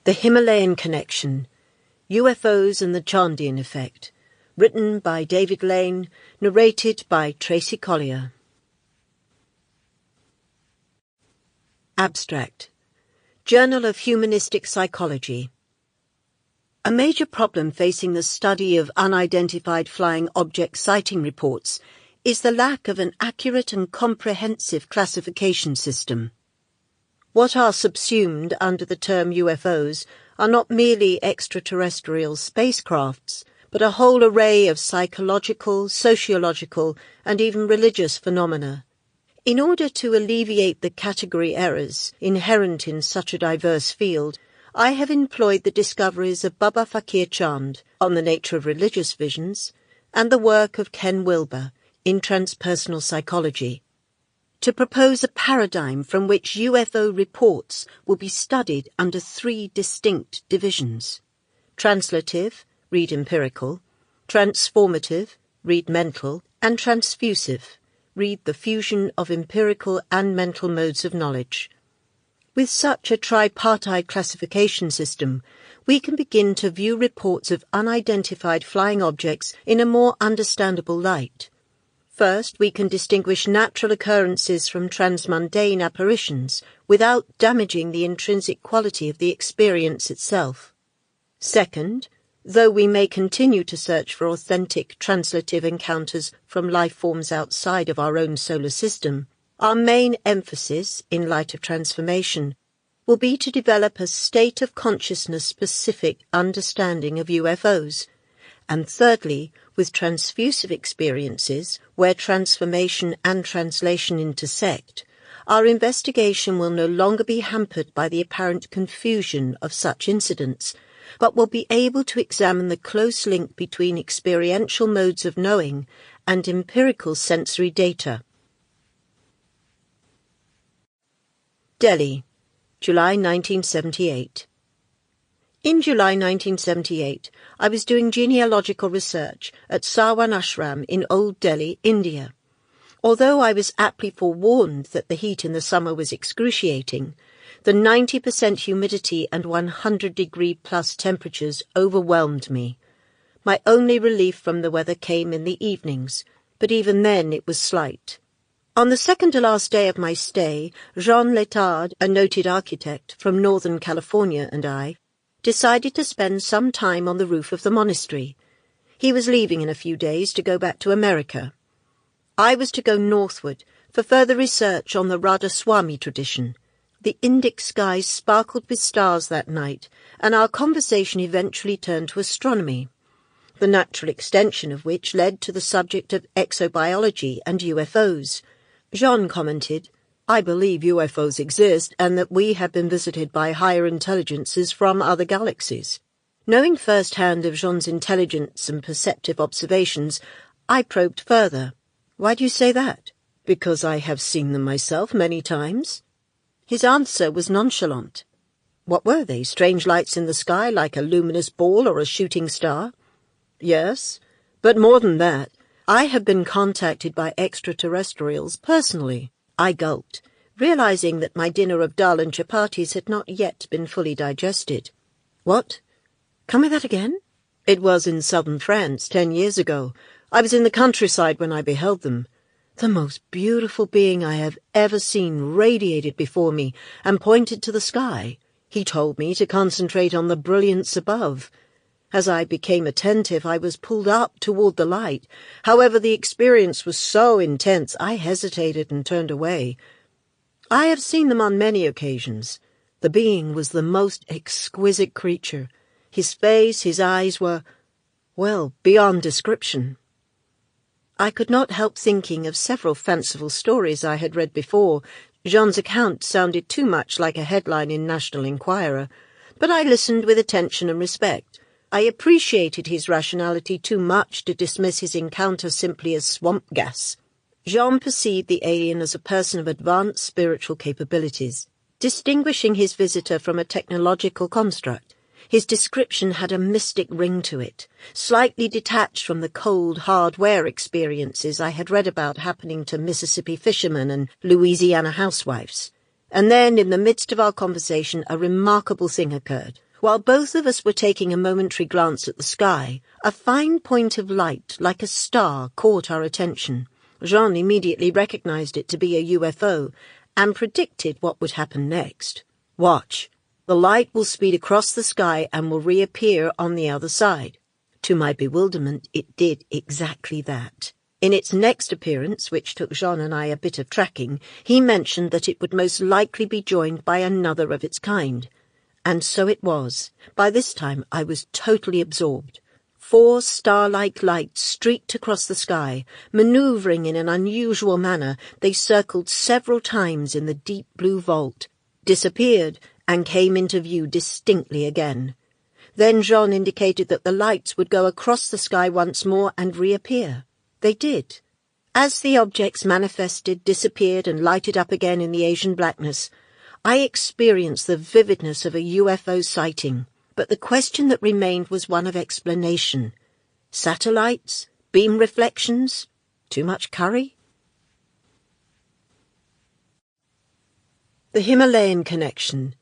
The Himalayan Connection, UFOs and the Chandian Effect, written by David Lane, narrated by Tracy Collier. Abstract. Journal of Humanistic Psychology. A major problem facing the study of unidentified flying object sighting reports is the lack of an accurate and comprehensive classification system. What are subsumed under the term UFOs are not merely extraterrestrial spacecrafts, but a whole array of psychological, sociological, and even religious phenomena. In order to alleviate the category errors inherent in such a diverse field, I have employed the discoveries of Baba Fakir Chand on the nature of religious visions and the work of Ken Wilber in transpersonal psychology, to propose a paradigm from which UFO reports will be studied under three distinct divisions: translative, read empirical; transformative, read mental; and transfusive, read the fusion of empirical and mental modes of knowledge. With such a tripartite classification system, we can begin to view reports of unidentified flying objects in a more understandable light. First, we can distinguish natural occurrences from transmundane apparitions without damaging the intrinsic quality of the experience itself. Second, though we may continue to search for authentic translative encounters from life forms outside of our own solar system, our main emphasis, in light of transformation, will be to develop a state of consciousness-specific understanding of UFOs, and thirdly, with transfusive experiences, where transformation and translation intersect, our investigation will no longer be hampered by the apparent confusion of such incidents, but will be able to examine the close link between experiential modes of knowing and empirical sensory data. Delhi, July 1978. In July 1978, I was doing genealogical research at Sarwan Ashram in Old Delhi, India. Although I was aptly forewarned that the heat in the summer was excruciating, the 90% humidity and 100-degree-plus temperatures overwhelmed me. My only relief from the weather came in the evenings, but even then it was slight. On the second-to-last day of my stay, Jean Letard, a noted architect from Northern California, and I decided to spend some time on the roof of the monastery. He was leaving in a few days to go back to America. I was to go northward for further research on the Radha Swami tradition. The Indic skies sparkled with stars that night, and our conversation eventually turned to astronomy, the natural extension of which led to the subject of exobiology and UFOs. Jean commented, "I believe UFOs exist and that we have been visited by higher intelligences from other galaxies." Knowing first-hand of Jean's intelligence and perceptive observations, I probed further. "Why do you say that?" "Because I have seen them myself many times." His answer was nonchalant. "What were they? Strange lights in the sky like a luminous ball or a shooting star?" "Yes, but more than that. I have been contacted by extraterrestrials personally." I gulped, realizing that my dinner of dal and chapatis had not yet been fully digested. "What? Come with that again?" "It was in southern France 10 years ago. I was in the countryside when I beheld them. The most beautiful being I have ever seen radiated before me and pointed to the sky. He told me to concentrate on the brilliance above. As I became attentive, I was pulled up toward the light. However, the experience was so intense, I hesitated and turned away. I have seen them on many occasions. The being was the most exquisite creature. His face, his eyes were, well, beyond description." I could not help thinking of several fanciful stories I had read before. Jean's account sounded too much like a headline in National Enquirer, but I listened with attention and respect. I appreciated his rationality too much to dismiss his encounter simply as swamp gas. Jean perceived the alien as a person of advanced spiritual capabilities, distinguishing his visitor from a technological construct. His description had a mystic ring to it, slightly detached from the cold, hardware experiences I had read about happening to Mississippi fishermen and Louisiana housewives. And then, in the midst of our conversation, a remarkable thing occurred. While both of us were taking a momentary glance at the sky, a fine point of light, like a star, caught our attention. Jean immediately recognized it to be a UFO and predicted what would happen next. Watch. The light will speed across the sky and will reappear on the other side. To my bewilderment, it did exactly that. In its next appearance, which took Jean and I a bit of tracking, he mentioned that it would most likely be joined by another of its kind. And so it was. By this time I was totally absorbed. 4 star-like lights streaked across the sky. Manoeuvring in an unusual manner, they circled several times in the deep blue vault, disappeared, and came into view distinctly again. Then Jean indicated that the lights would go across the sky once more and reappear. They did. As the objects manifested, disappeared, and lighted up again in the Asian blackness, I experienced the vividness of a UFO sighting, but the question that remained was one of explanation. Satellites? Beam reflections? Too much curry? The Himalayan connection.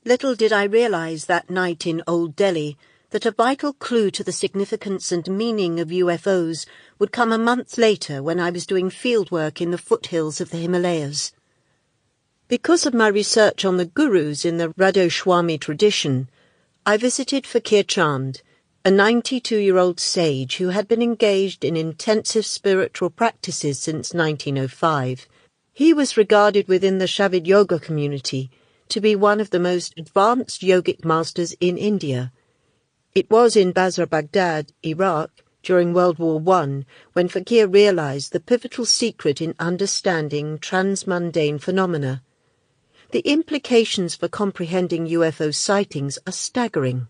Little did I realize that night in Old Delhi that a vital clue to the significance and meaning of UFOs would come a month later when I was doing fieldwork in the foothills of the Himalayas. Because of my research on the gurus in the Radhoswami tradition, I visited Fakir Chand, a 92-year-old sage who had been engaged in intensive spiritual practices since 1905. He was regarded within the Shavid yoga community to be one of the most advanced yogic masters in India. It was in Basra, Baghdad, Iraq, during World War I, when Fakir realized the pivotal secret in understanding transmundane phenomena. The implications for comprehending UFO sightings are staggering.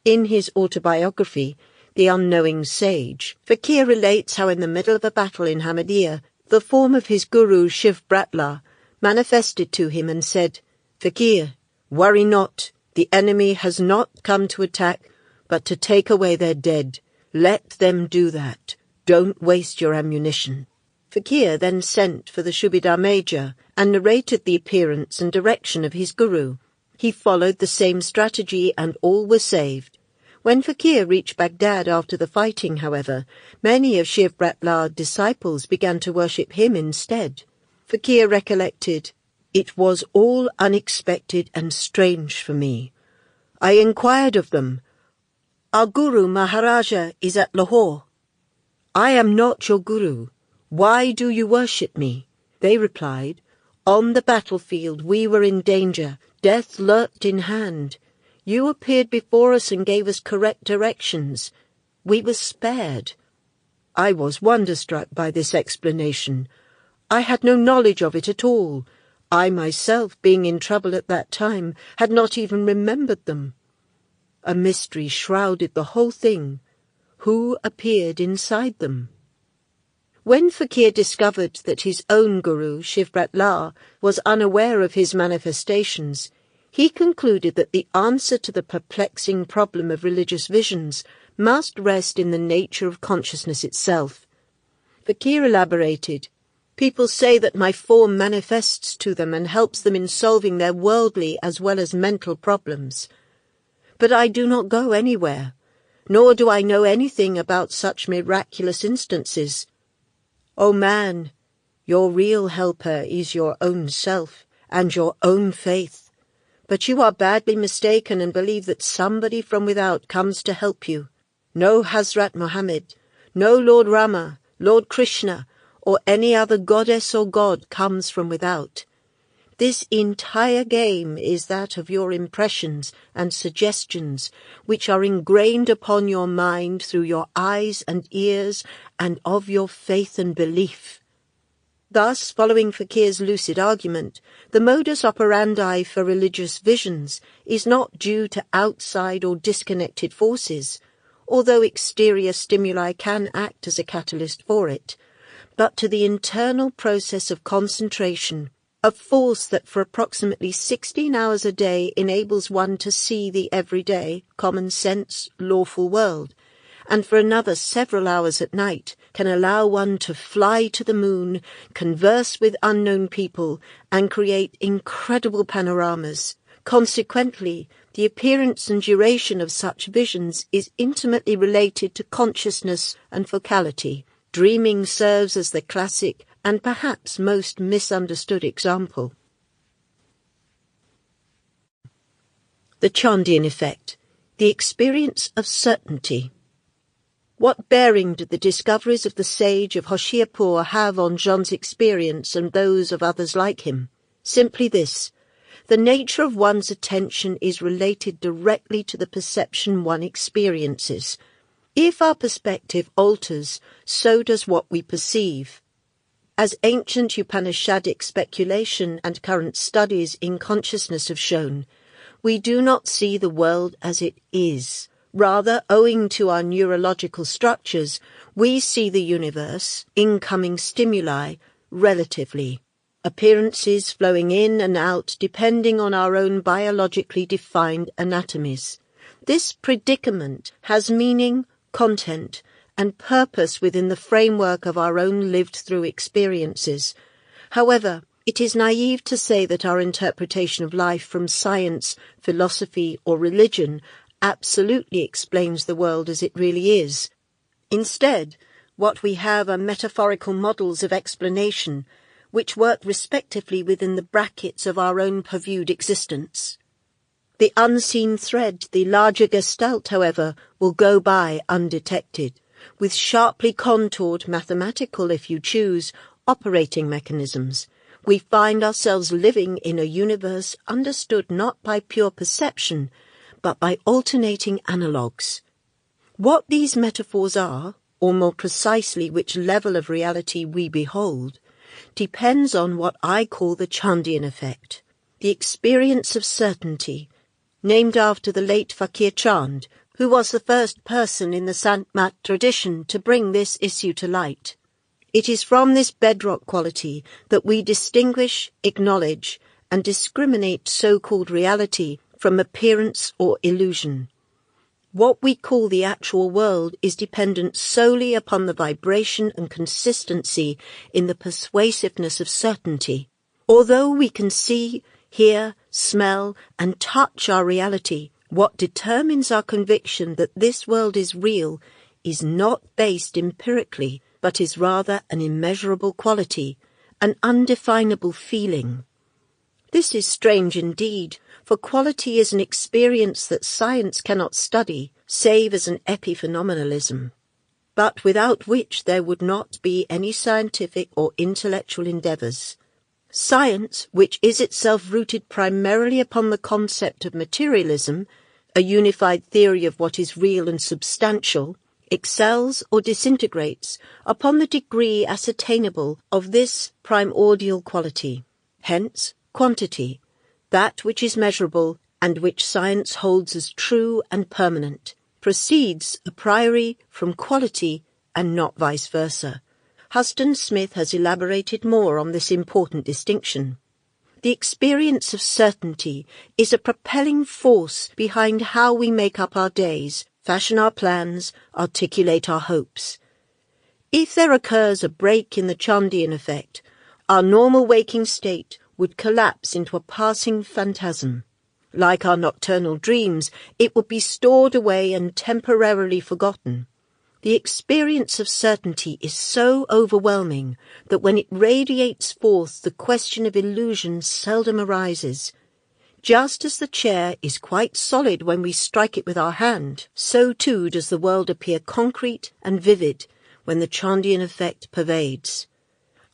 In his autobiography, The Unknowing Sage, Fakir relates how in the middle of a battle in Ahmadiyya, the form of his guru Shiv Bratla manifested to him and said, "Fakir, worry not, the enemy has not come to attack, but to take away their dead. Let them do that. Don't waste your ammunition." Fakir then sent for the Subedar Major and narrated the appearance and direction of his guru. He followed the same strategy and all were saved. When Fakir reached Baghdad after the fighting, however, many of Shiv Bratla's disciples began to worship him instead. Fakir recollected, "It was all unexpected and strange for me. I inquired of them, 'Our Guru Maharaja is at Lahore.' 'I am not your Guru. Why do you worship me?' They replied, 'On the battlefield we were in danger. Death lurked in hand. You appeared before us and gave us correct directions. We were spared.' I was wonderstruck by this explanation. I had no knowledge of it at all. I myself, being in trouble at that time, had not even remembered them. A mystery shrouded the whole thing. Who appeared inside them? When Fakir discovered that his own guru, Shiv Bratla, was unaware of his manifestations, he concluded that the answer to the perplexing problem of religious visions must rest in the nature of consciousness itself. Fakir elaborated, "People say that my form manifests to them and helps them in solving their worldly as well as mental problems. But I do not go anywhere, nor do I know anything about such miraculous instances. O man, your real helper is your own self and your own faith. But you are badly mistaken and believe that somebody from without comes to help you. No Hazrat Muhammad, no Lord Rama, Lord Krishna, or any other goddess or god comes from without. This entire game is that of your impressions and suggestions, which are ingrained upon your mind through your eyes and ears, and of your faith and belief." Thus, following Fakir's lucid argument, the modus operandi for religious visions is not due to outside or disconnected forces, although exterior stimuli can act as a catalyst for it, but to the internal process of concentration, a force that for approximately 16 hours a day enables one to see the everyday, common-sense, lawful world, and for another several hours at night can allow one to fly to the moon, converse with unknown people, and create incredible panoramas. Consequently, The appearance and duration of such visions is intimately related to consciousness and focality. Dreaming serves as the classic and perhaps most misunderstood example. The Chandian Effect, the experience of certainty. What bearing did the discoveries of the sage of Hoshiarpur have on Jean's experience and those of others like him? Simply this: the nature of one's attention is related directly to the perception one experiences. If our perspective alters, so does what we perceive. As ancient Upanishadic speculation and current studies in consciousness have shown, we do not see the world as it is. Rather, owing to our neurological structures, we see the universe, incoming stimuli, relatively. Appearances flowing in and out depending on our own biologically defined anatomies. This predicament has meaning, content, and purpose within the framework of our own lived-through experiences. However, it is naive to say that our interpretation of life from science, philosophy, or religion absolutely explains the world as it really is. Instead, what we have are metaphorical models of explanation, which work respectively within the brackets of our own purviewed existence. The unseen thread, the larger gestalt, however, will go by undetected, with sharply contoured, mathematical if you choose, operating mechanisms. We find ourselves living in a universe understood not by pure perception, but by alternating analogues. What these metaphors are, or more precisely which level of reality we behold, depends on what I call the Chandian Effect, the experience of certainty, named after the late Fakir Chand, who was the first person in the Sant Mat tradition to bring this issue to light. It is from this bedrock quality that we distinguish, acknowledge, and discriminate so-called reality from appearance or illusion. What we call the actual world is dependent solely upon the vibration and consistency in the persuasiveness of certainty. Although we can see, hear, smell, and touch our reality, what determines our conviction that this world is real is not based empirically, but is rather an immeasurable quality, an undefinable feeling. This is strange indeed, for quality is an experience that science cannot study, save as an epiphenomenalism, but without which there would not be any scientific or intellectual endeavours. Science, which is itself rooted primarily upon the concept of materialism, a unified theory of what is real and substantial, excels or disintegrates upon the degree ascertainable of this primordial quality. Hence, quantity, that which is measurable and which science holds as true and permanent, proceeds a priori from quality and not vice versa. Huston Smith has elaborated more on this important distinction. The experience of certainty is a propelling force behind how we make up our days, fashion our plans, articulate our hopes. If there occurs a break in the Chandian effect, our normal waking state would collapse into a passing phantasm. Like our nocturnal dreams, it would be stored away and temporarily forgotten. The experience of certainty is so overwhelming that when it radiates forth, the question of illusion seldom arises. Just as the chair is quite solid when we strike it with our hand, so too does the world appear concrete and vivid when the Chandian effect pervades.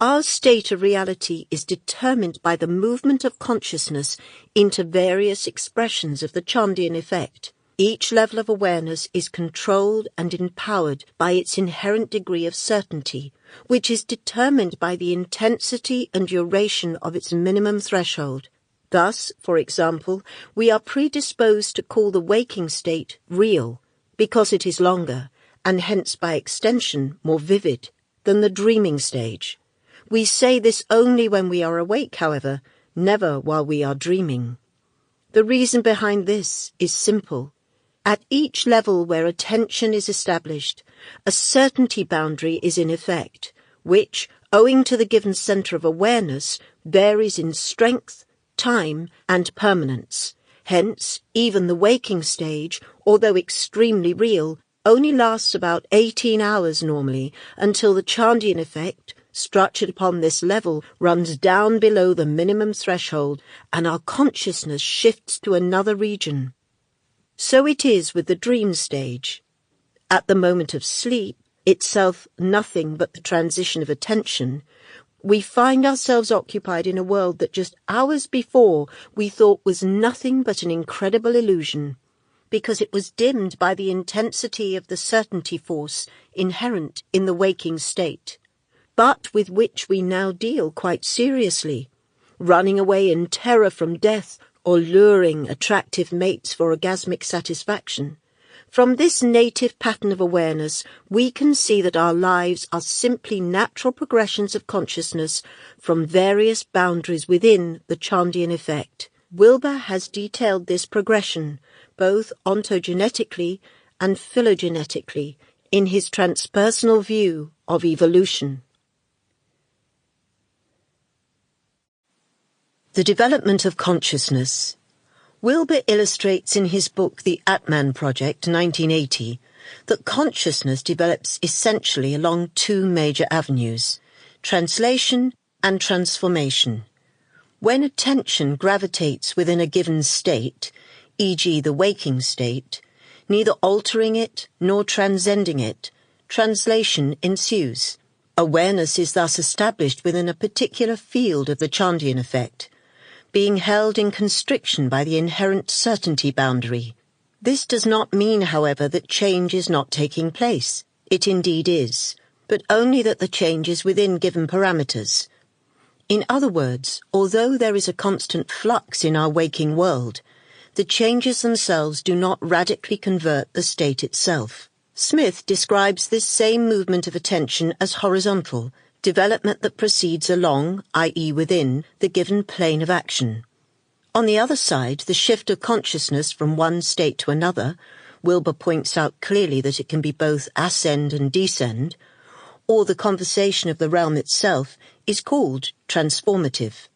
Our state of reality is determined by the movement of consciousness into various expressions of the Chandian effect. Each level of awareness is controlled and empowered by its inherent degree of certainty, which is determined by the intensity and duration of its minimum threshold. Thus, for example, we are predisposed to call the waking state real, because it is longer, and hence by extension more vivid, than the dreaming stage. We say this only when we are awake, however, never while we are dreaming. The reason behind this is simple. At each level where attention is established, a certainty boundary is in effect, which, owing to the given centre of awareness, varies in strength, time, and permanence. Hence, even the waking stage, although extremely real, only lasts about 18 hours normally, until the Chandian effect, structured upon this level, runs down below the minimum threshold and our consciousness shifts to another region. So it is with the dream stage. At the moment of sleep, itself nothing but the transition of attention, we find ourselves occupied in a world that just hours before we thought was nothing but an incredible illusion, because it was dimmed by the intensity of the certainty force inherent in the waking state, but with which we now deal quite seriously, running away in terror from death or luring attractive mates for orgasmic satisfaction. From this native pattern of awareness, we can see that our lives are simply natural progressions of consciousness from various boundaries within the Chandian effect. Wilbur has detailed this progression, both ontogenetically and phylogenetically, in his transpersonal view of evolution. The development of consciousness. Wilbur illustrates in his book The Atman Project, 1980, that consciousness develops essentially along two major avenues, translation and transformation. When attention gravitates within a given state, e.g. the waking state, neither altering it nor transcending it, translation ensues. Awareness is thus established within a particular field of the Chandian effect, being held in constriction by the inherent certainty boundary. This does not mean, however, that change is not taking place. It indeed is, but only that the change is within given parameters. In other words, although there is a constant flux in our waking world, the changes themselves do not radically convert the state itself. Smith describes this same movement of attention as horizontal, development that proceeds along, i.e. within, the given plane of action. On the other side, the shift of consciousness from one state to another, Wilbur points out clearly that it can be both ascend and descend, or the conversation of the realm itself, is called transformative.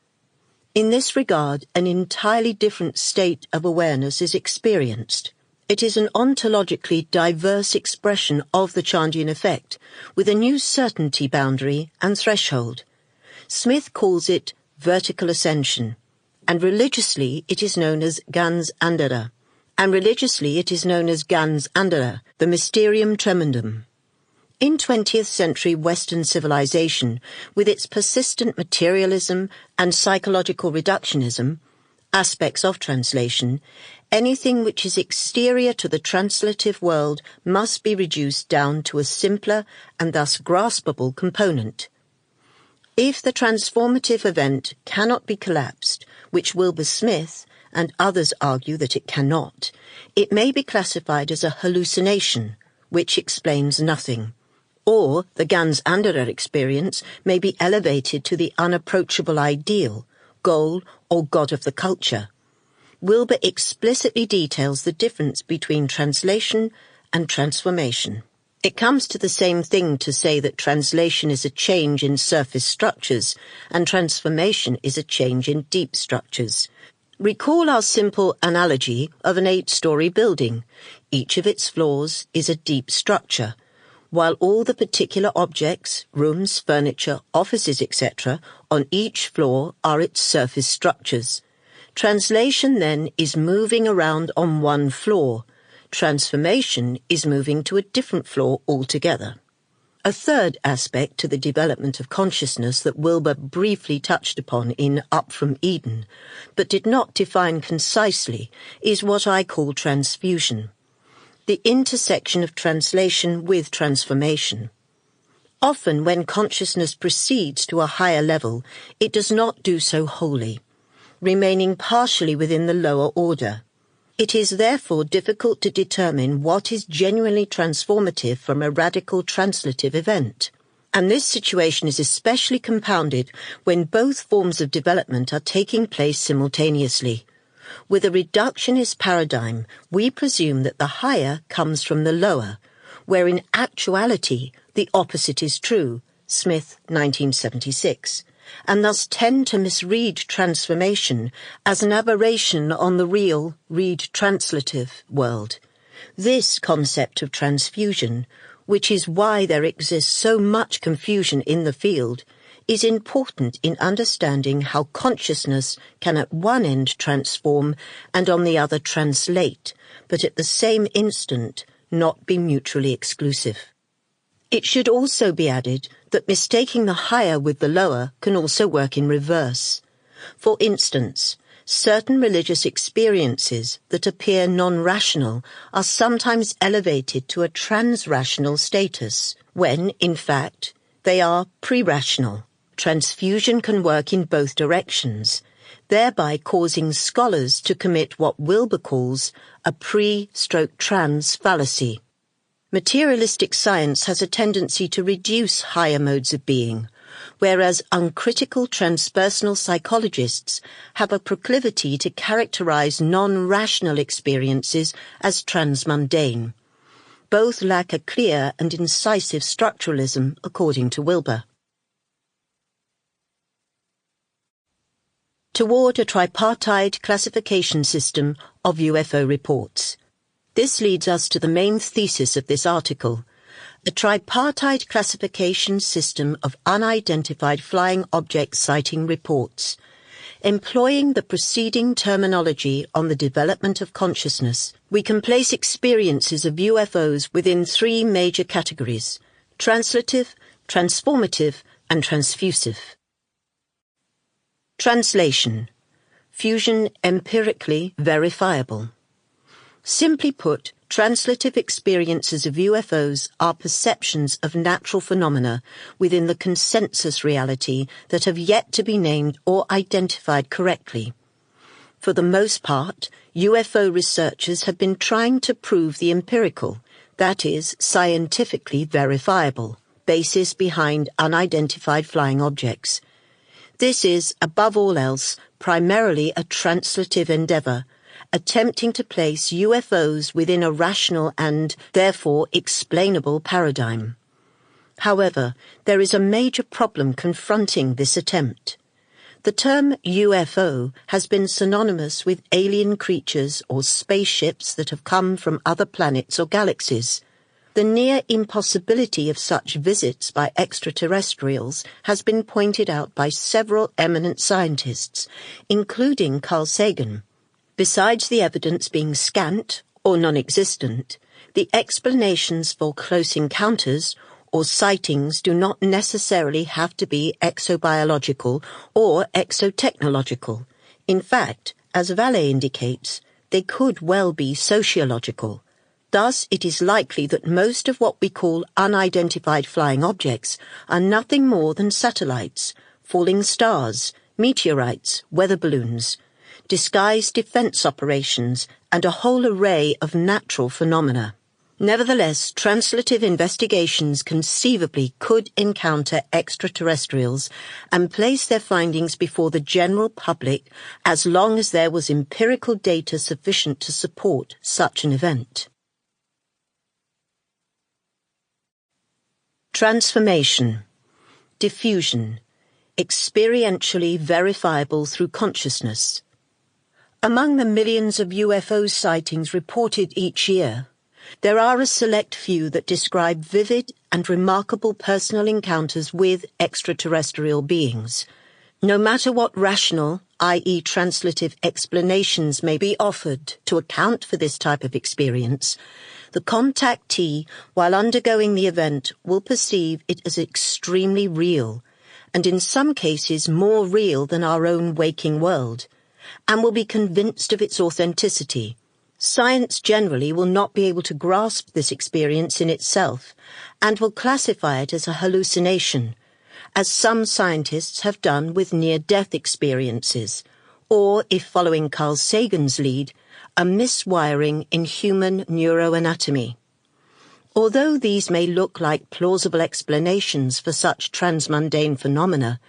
In this regard, an entirely different state of awareness is experienced. It is an ontologically diverse expression of the Chandian effect, with a new certainty boundary and threshold. Smith calls it vertical ascension, and religiously it is known as Gans Andara, the Mysterium Tremendum. In 20th century Western civilization, with its persistent materialism and psychological reductionism, aspects of translation, anything which is exterior to the translative world must be reduced down to a simpler and thus graspable component. If the transformative event cannot be collapsed, which Wilbur Smith and others argue that it cannot, it may be classified as a hallucination, which explains nothing. Or the Gans Andara experience may be elevated to the unapproachable ideal, goal, or god of the culture. Wilbur explicitly details the difference between translation and transformation. It comes to the same thing to say that translation is a change in surface structures and transformation is a change in deep structures. Recall our simple analogy of an 8-story building. Each of its floors is a deep structure, while all the particular objects, rooms, furniture, offices, etc., on each floor are its surface structures. Translation, then, is moving around on one floor. Transformation is moving to a different floor altogether. A third aspect to the development of consciousness that Wilbur briefly touched upon in Up from Eden, but did not define concisely, is what I call transfusion, the intersection of translation with transformation. Often when consciousness proceeds to a higher level, it does not do so wholly, remaining partially within the lower order. It is therefore difficult to determine what is genuinely transformative from a radical translative event. And this situation is especially compounded when both forms of development are taking place simultaneously. With a reductionist paradigm, we presume that the higher comes from the lower, where in actuality the opposite is true, Smith, 1976. and thus tend to misread transformation as an aberration on the real, translative world. This concept of transfusion, which is why there exists so much confusion in the field, is important in understanding how consciousness can at one end transform and on the other translate, but at the same instant not be mutually exclusive. It should also be added that mistaking the higher with the lower can also work in reverse. For instance, certain religious experiences that appear non-rational are sometimes elevated to a trans-rational status, when, in fact, they are pre-rational. Transfusion can work in both directions, thereby causing scholars to commit what Wilber calls a pre-trans fallacy. Materialistic science has a tendency to reduce higher modes of being, whereas uncritical transpersonal psychologists have a proclivity to characterize non-rational experiences as transmundane. Both lack a clear and incisive structuralism, according to Wilber. Toward a tripartite classification system of UFO reports. This leads us to the main thesis of this article. A tripartite classification system of unidentified flying object sighting reports. Employing the preceding terminology on the development of consciousness, we can place experiences of UFOs within three major categories: translative, transformative, and transfusive. Translation. Fusion empirically verifiable. Simply put, translative experiences of UFOs are perceptions of natural phenomena within the consensus reality that have yet to be named or identified correctly. For the most part, UFO researchers have been trying to prove the empirical, that is, scientifically verifiable, basis behind unidentified flying objects. This is, above all else, primarily a translative endeavor, attempting to place UFOs within a rational and, therefore, explainable paradigm. However, there is a major problem confronting this attempt. The term UFO has been synonymous with alien creatures or spaceships that have come from other planets or galaxies. The near impossibility of such visits by extraterrestrials has been pointed out by several eminent scientists, including Carl Sagan. Besides the evidence being scant or non-existent, the explanations for close encounters or sightings do not necessarily have to be exobiological or exotechnological. In fact, as Vallée indicates, they could well be sociological. Thus, it is likely that most of what we call unidentified flying objects are nothing more than satellites, falling stars, meteorites, weather balloons, disguised defense operations, and a whole array of natural phenomena. Nevertheless, translative investigations conceivably could encounter extraterrestrials and place their findings before the general public as long as there was empirical data sufficient to support such an event. Transformation. Diffusion. Experientially verifiable through consciousness. Among the millions of UFO sightings reported each year, there are a select few that describe vivid and remarkable personal encounters with extraterrestrial beings. No matter what rational, i.e. translative explanations may be offered to account for this type of experience, the contactee, while undergoing the event, will perceive it as extremely real, and in some cases more real than our own waking world, and will be convinced of its authenticity. Science generally will not be able to grasp this experience in itself, and will classify it as a hallucination, as some scientists have done with near-death experiences, or, if following Carl Sagan's lead, a miswiring in human neuroanatomy. Although these may look like plausible explanations for such transmundane phenomena,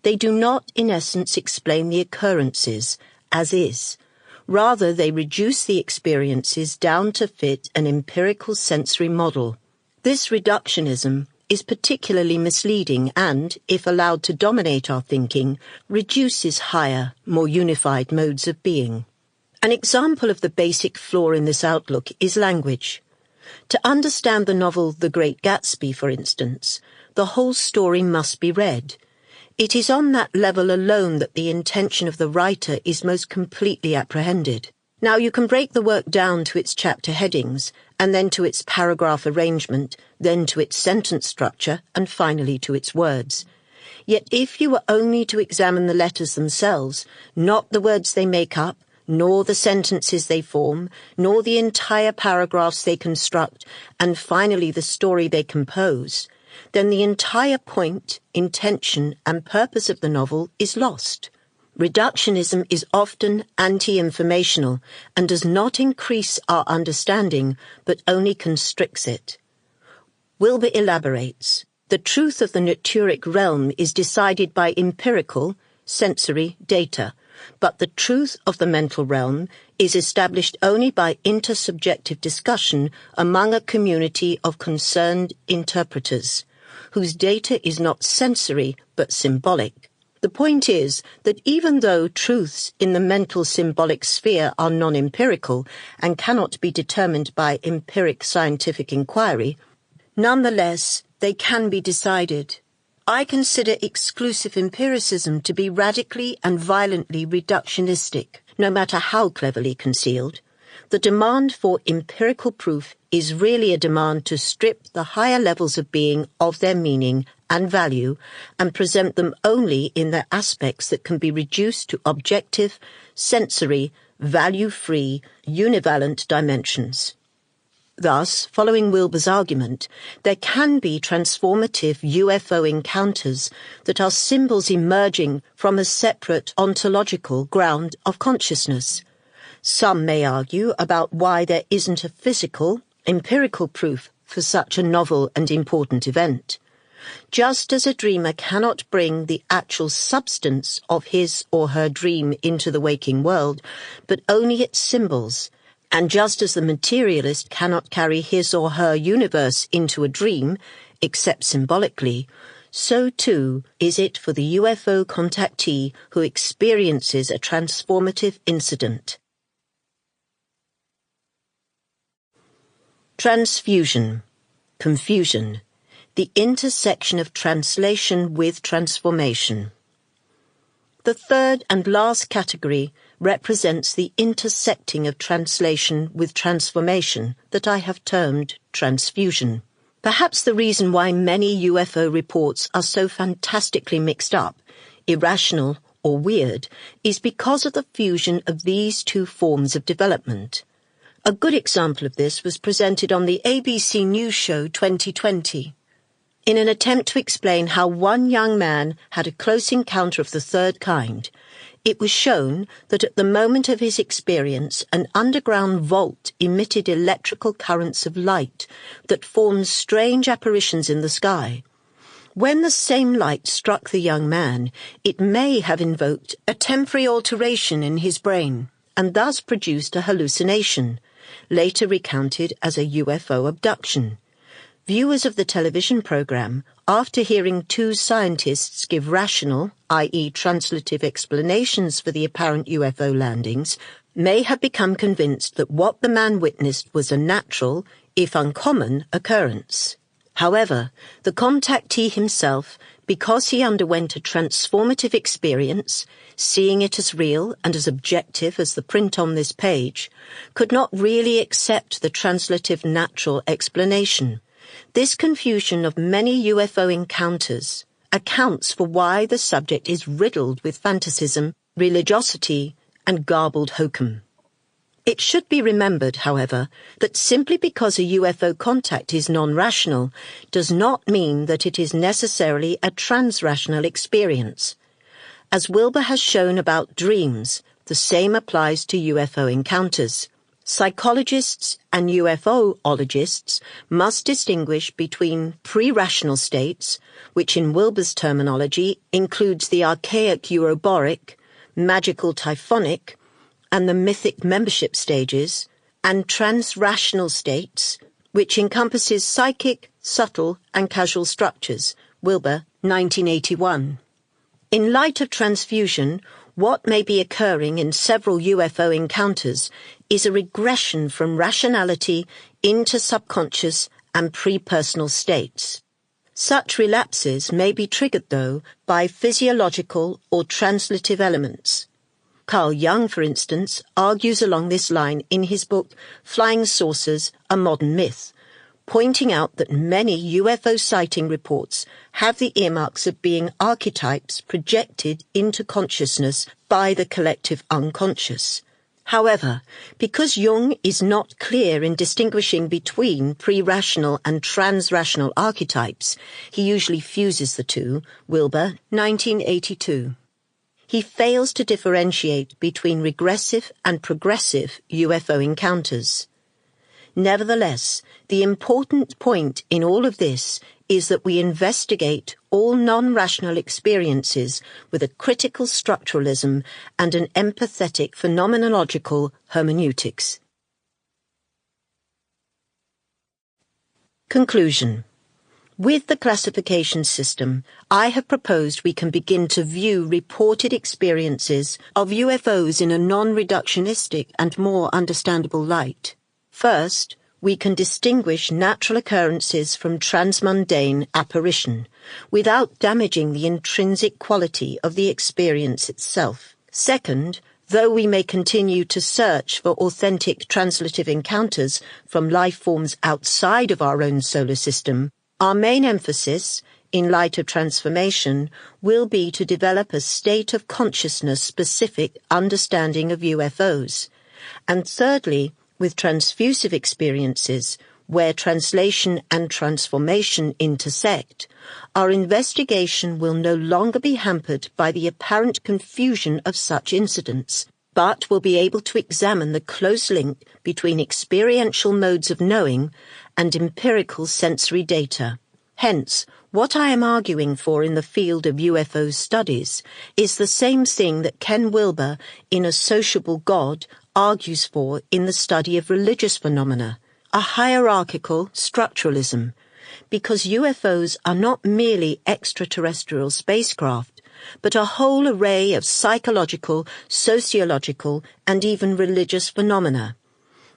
they do not in essence explain the occurrences, as is. Rather, they reduce the experiences down to fit an empirical sensory model. This reductionism, is particularly misleading and, if allowed to dominate our thinking, reduces higher, more unified modes of being. An example of the basic flaw in this outlook is language. To understand the novel The Great Gatsby, for instance, the whole story must be read. It is on that level alone that the intention of the writer is most completely apprehended. Now you can break the work down to its chapter headings, and then to its paragraph arrangement, then to its sentence structure, and finally to its words. Yet if you were only to examine the letters themselves, not the words they make up, nor the sentences they form, nor the entire paragraphs they construct, and finally the story they compose, then the entire point, intention, and purpose of the novel is lost. Reductionism is often anti-informational and does not increase our understanding, but only constricts it. Wilber elaborates, the truth of the naturic realm is decided by empirical, sensory data, but the truth of the mental realm is established only by intersubjective discussion among a community of concerned interpreters, whose data is not sensory but symbolic. The point is that even though truths in the mental symbolic sphere are non-empirical and cannot be determined by empiric scientific inquiry, nonetheless they can be decided. I consider exclusive empiricism to be radically and violently reductionistic, no matter how cleverly concealed. The demand for empirical proof is really a demand to strip the higher levels of being of their meaning and value and present them only in their aspects that can be reduced to objective, sensory, value-free, univalent dimensions. Thus, following Wilber's argument, there can be transformative UFO encounters that are symbols emerging from a separate ontological ground of consciousness. Some may argue about why there isn't a physical, empirical proof for such a novel and important event. Just as a dreamer cannot bring the actual substance of his or her dream into the waking world, but only its symbols, and just as the materialist cannot carry his or her universe into a dream, except symbolically, so too is it for the UFO contactee who experiences a transformative incident. Transfusion, confusion, the intersection of translation with transformation. The third and last category represents the intersecting of translation with transformation that I have termed transfusion. Perhaps the reason why many UFO reports are so fantastically mixed up, irrational or weird, is because of the fusion of these two forms of development. A good example of this was presented on the ABC News show 2020. In an attempt to explain how one young man had a close encounter of the third kind, it was shown that at the moment of his experience, an underground vault emitted electrical currents of light that formed strange apparitions in the sky. When the same light struck the young man, it may have invoked a temporary alteration in his brain, and thus produced a hallucination, later recounted as a UFO abduction. Viewers of the television program, after hearing two scientists give rational, i.e. translative explanations for the apparent UFO landings, may have become convinced that what the man witnessed was a natural, if uncommon, occurrence. However, the contactee himself, because he underwent a transformative experience, seeing it as real and as objective as the print on this page, could not really accept the translative natural explanation. This confusion of many UFO encounters accounts for why the subject is riddled with fantasism, religiosity, and garbled hokum. It should be remembered, however, that simply because a UFO contact is non-rational does not mean that it is necessarily a transrational experience. As Wilber has shown about dreams, the same applies to UFO encounters. Psychologists and UFOologists must distinguish between pre-rational states, which in Wilber's terminology includes the archaic Euroboric, magical Typhonic, and the mythic membership stages, and transrational states, which encompasses psychic, subtle, and causal structures. Wilbur, 1981. In light of transfusion, what may be occurring in several UFO encounters is a regression from rationality into subconscious and pre-personal states. Such relapses may be triggered, though, by physiological or translative elements. Carl Jung, for instance, argues along this line in his book Flying Saucers, A Modern Myth, pointing out that many UFO sighting reports have the earmarks of being archetypes projected into consciousness by the collective unconscious. However, because Jung is not clear in distinguishing between pre-rational and trans-rational archetypes, he usually fuses the two. Wilbur, 1982. He fails to differentiate between regressive and progressive UFO encounters. Nevertheless, the important point in all of this is that we investigate all non-rational experiences with a critical structuralism and an empathetic phenomenological hermeneutics. Conclusion. With the classification system, I have proposed we can begin to view reported experiences of UFOs in a non-reductionistic and more understandable light. First, we can distinguish natural occurrences from transmundane apparition without damaging the intrinsic quality of the experience itself. Second, though we may continue to search for authentic translative encounters from life forms outside of our own solar system, our main emphasis, in light of transformation, will be to develop a state of consciousness-specific understanding of UFOs. And thirdly, with transfusive experiences, where translation and transformation intersect, our investigation will no longer be hampered by the apparent confusion of such incidents, but will be able to examine the close link between experiential modes of knowing and empirical sensory data. Hence, what I am arguing for in the field of UFO studies is the same thing that Ken Wilber in A Sociable God argues for in the study of religious phenomena, a hierarchical structuralism, because UFOs are not merely extraterrestrial spacecraft, but a whole array of psychological, sociological, and even religious phenomena.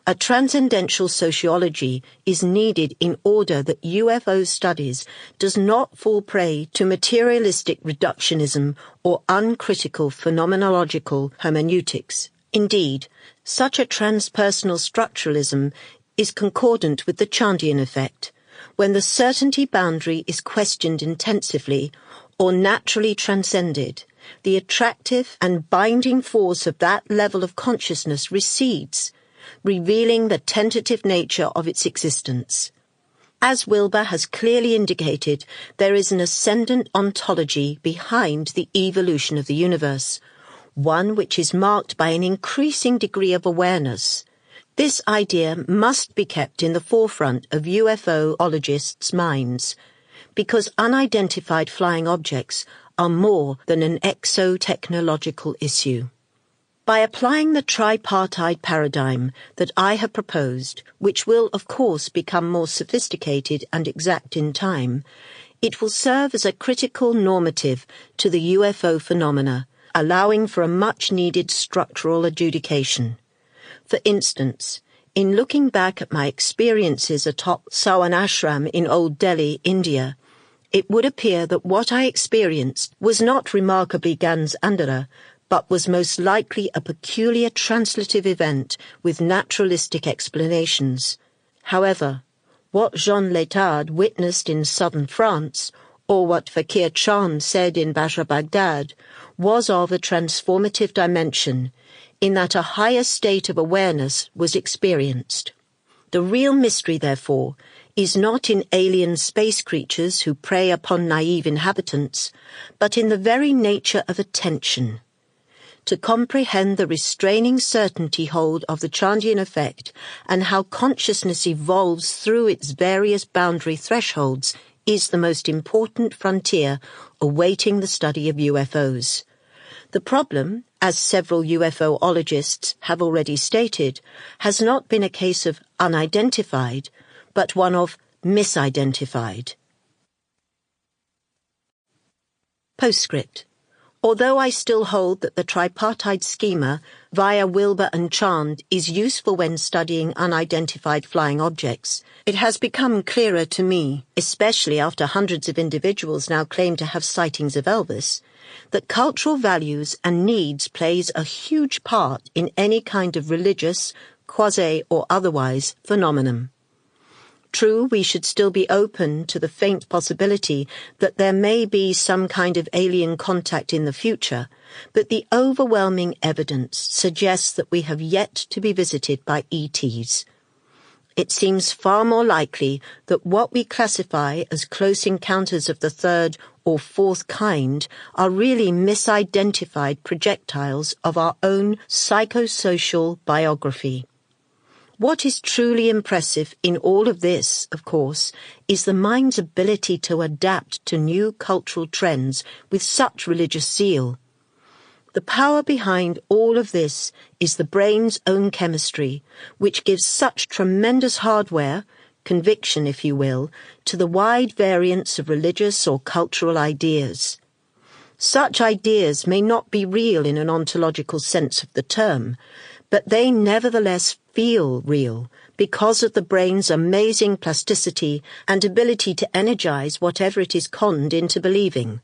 A transcendental sociology is needed in order that UFO studies does not fall prey to materialistic reductionism or uncritical phenomenological hermeneutics. Indeed, such a transpersonal structuralism is concordant with the Chandian Effect, when the certainty boundary is questioned intensively or naturally transcended. The attractive and binding force of that level of consciousness recedes, revealing the tentative nature of its existence. As Wilber has clearly indicated, there is an ascendant ontology behind the evolution of the universe, one which is marked by an increasing degree of awareness. This idea must be kept in the forefront of UFOologists' minds, because unidentified flying objects are more than an exotechnological issue. By applying the tripartite paradigm that I have proposed, which will of course become more sophisticated and exact in time, it will serve as a critical normative to the UFO phenomena, allowing for a much-needed structural adjudication. For instance, in looking back at my experiences atop Sawan Ashram in Old Delhi, India, it would appear that what I experienced was not remarkably Gans Andhara, but was most likely a peculiar translative event with naturalistic explanations. However, what Jean Letard witnessed in southern France, or what Fakir Chand said in Basra, Baghdad, was of a transformative dimension, in that a higher state of awareness was experienced. The real mystery, therefore, is not in alien space creatures who prey upon naive inhabitants, but in the very nature of attention. To comprehend the restraining certainty hold of the Chandian Effect and how consciousness evolves through its various boundary thresholds is the most important frontier awaiting the study of UFOs. The problem, as several UFOologists have already stated, has not been a case of unidentified, but one of misidentified. Postscript. Although I still hold that the tripartite schema via Wilbur and Chand is useful when studying unidentified flying objects, it has become clearer to me, especially after hundreds of individuals now claim to have sightings of Elvis, that cultural values and needs plays a huge part in any kind of religious, quasi or otherwise phenomenon. True, we should still be open to the faint possibility that there may be some kind of alien contact in the future, but the overwhelming evidence suggests that we have yet to be visited by ETs. It seems far more likely that what we classify as close encounters of the third or fourth kind are really misidentified projectiles of our own psychosocial biography. What is truly impressive in all of this, of course, is the mind's ability to adapt to new cultural trends with such religious zeal. The power behind all of this is the brain's own chemistry, which gives such tremendous hardware, conviction if you will, to the wide variance of religious or cultural ideas. Such ideas may not be real in an ontological sense of the term, but they nevertheless feel real because of the brain's amazing plasticity and ability to energize whatever it is conned into believing.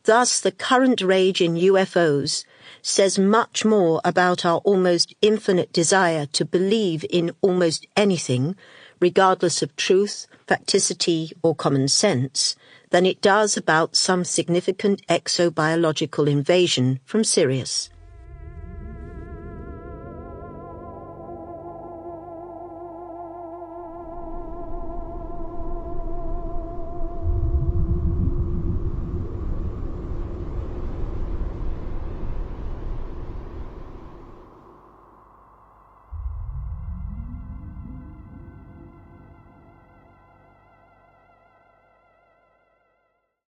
Thus, the current rage in UFOs says much more about our almost infinite desire to believe in almost anything, regardless of truth, facticity, or common sense, than it does about some significant exobiological invasion from Sirius.